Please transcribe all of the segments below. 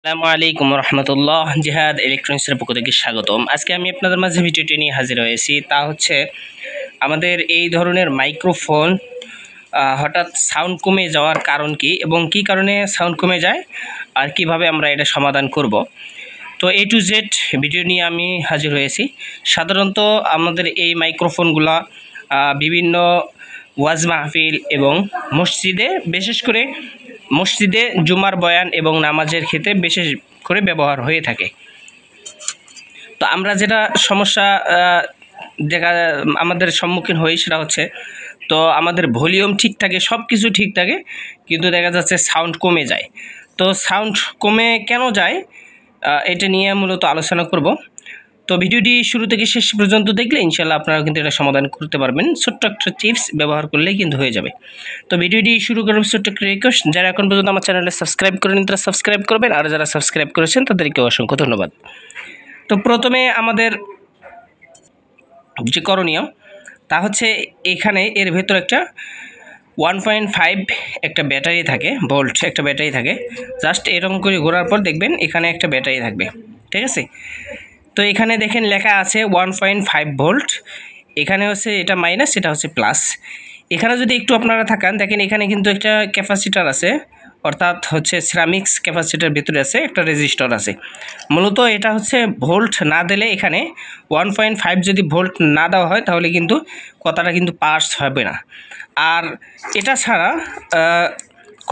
আসসালামু আলাইকুম রহমতুল্লাহ। জিহাদ ইলেকট্রনিক্সের পক্ষ থেকে স্বাগতম। আজকে আমি আপনাদের মাঝে ভিডিওটি নিয়ে হাজির হয়েছি। তা হচ্ছে আমাদের এই ধরনের মাইক্রোফোন হঠাৎ সাউন্ড কমে যাওয়ার কারণ কি এবং কি কারণে সাউন্ড কমে যায় আর কিভাবে আমরা এটা সমাধান করব। তো A to Z ভিডিও নিয়ে আমি হাজির হয়েছি। সাধারণত আমাদের এই মাইক্রোফোনগুলা বিভিন্ন ওয়াজ মাহফিল এবং মসজিদে, বিশেষ করে মসজিদে জুমার বয়ান এবং নামাজের ক্ষেত্রে বিশেষ করে ব্যবহার হয়ে থাকে। তো আমরা যেটা সমস্যা আমাদের সম্মুখীন হই সেটা হচ্ছে, তো আমাদের ভলিউম ঠিক থাকে, সব কিছু ঠিক থাকে, কিন্তু দেখা যাচ্ছে সাউন্ড কমে যায়। তো সাউন্ড কমে কেন যায় এটা নিয়ে মূলত আলোচনা করব। তো ভিডিওটি শুরু থেকে শেষ পর্যন্ত দেখলে ইনশাল্লাহ আপনারা কিন্তু এটা সমাধান করতে পারবেন। ছোট্ট একটা টিপস ব্যবহার করলেই কিন্তু হয়ে যাবে। তো ভিডিওটি শুরু করার ছোট্ট একটা রিকোয়েস্ট, যারা এখন পর্যন্ত আমার চ্যানেলে সাবস্ক্রাইব করেন তারা সাবস্ক্রাইব করবেন, আর যারা সাবস্ক্রাইব করেছেন তাদেরকে অসংখ্য ধন্যবাদ। তো প্রথমে আমাদের যে করণীয় তা হচ্ছে, এখানে এর ভেতর একটা 1.5 একটা ব্যাটারি থাকে, ভোল্ট একটা ব্যাটারি থাকে। জাস্ট এরকম করে ঘোরার পর দেখবেন এখানে একটা ব্যাটারি থাকবে, ঠিক আছে। তো এখানে দেখেন লেখা আছে 1.5 ভোল্ট। এখানে হচ্ছে এটা মাইনাস, এটা হচ্ছে প্লাস। এখানে যদি একটু আপনারা থাকান, দেখেন এখানে কিন্তু একটা ক্যাপাসিটার আছে, অর্থাৎ হচ্ছে সিরামিক্স ক্যাপাসিটার ভিতরে আছে একটা রেজিস্টর আছে। মূলত এটা হচ্ছে ভোল্ট না দিলে, এখানে 1.5 যদি ভোল্ট না দেওয়া হয় তাহলে কিন্তু কথাটা কিন্তু পাস হবে না। আর এটা ছাড়া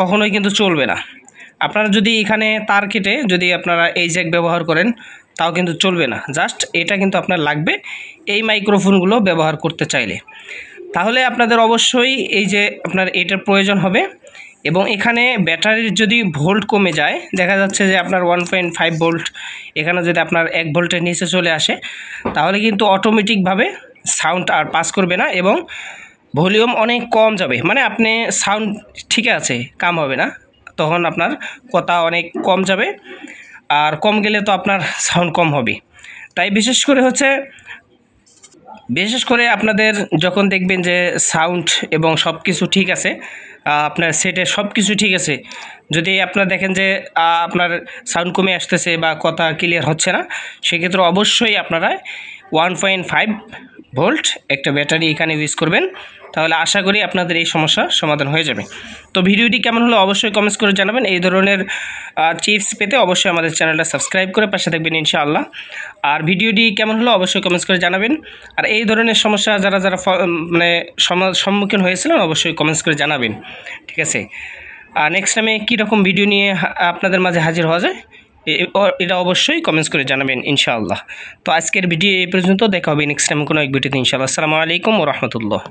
কখনোই কিন্তু চলবে না। আপনারা যদি এখানে তার কেটে যদি আপনারা এই জ্যাক ব্যবহার করেন তাও কিন্তু চলবে না। জাস্ট এটা কিন্তু আপনার লাগবে এই মাইক্রোফোনগুলো ব্যবহার করতে চাইলে। তাহলে আপনাদের অবশ্যই এই যে আপনার এটার প্রয়োজন হবে। এবং এখানে ব্যাটারির যদি ভোল্ট কমে যায়, দেখা যাচ্ছে যে আপনার 1.5 ভোল্ট এখানে যদি আপনার 1 ভোল্টের নিচে চলে আসে, তাহলে কিন্তু অটোমেটিকভাবে সাউন্ড আর পাস করবে না এবং ভলিউম অনেক কম যাবে। মানে আপনি সাউন্ড ঠিক আছে, কাম হবে না, তখন আপনার কথা অনেক কম যাবে, আর কম গেলে তো আপনার সাউন্ড কম হবে। তাই বিশেষ করে আপনাদের যখন দেখবেন যে সাউন্ড এবং সব কিছু ঠিক আছে, আপনার সেটে সব কিছু ঠিক আছে, যদি আপনারা দেখেন যে আপনার সাউন্ড কমে আসতেছে বা কথা ক্লিয়ার হচ্ছে না, সেক্ষেত্রে অবশ্যই আপনারা 1.5 ভোল্ট একটা ব্যাটারি এখানে ইউজ করবেন। তাহলে আশা করি আপনাদের এই সমস্যা সমাধান হয়ে যাবে। তো ভিডিওটি কেমন হলো অবশ্যই কমেন্টস করে জানাবেন। এই ধরনের টিপস পেতে অবশ্যই আমাদের চ্যানেলটা সাবস্ক্রাইব করে পাশে থাকবেন ইনশাআল্লাহ। আর ভিডিওটি কেমন হলো অবশ্যই কমেন্টস করে জানাবেন। আর এই ধরনের সমস্যা যারা মানে সম্মুখীন হয়েছিলেন অবশ্যই কমেন্টস করে জানাবেন, ঠিক আছে। আর নেক্সট টাইমে কীরকম ভিডিও নিয়ে আপনাদের মাঝে হাজির হওয়া যায় এটা অবশ্যই কমেন্টস করে জানাবেন ইনশাআল্লাহ। তো আজকের ভিডিও এই পর্যন্ত, দেখা হবে নেক্সট টাইম কোনো এক ভিডিওতে ইনশাআল্লাহ। আসসালামু আলাইকুম ওয়া রাহমাতুল্লাহ।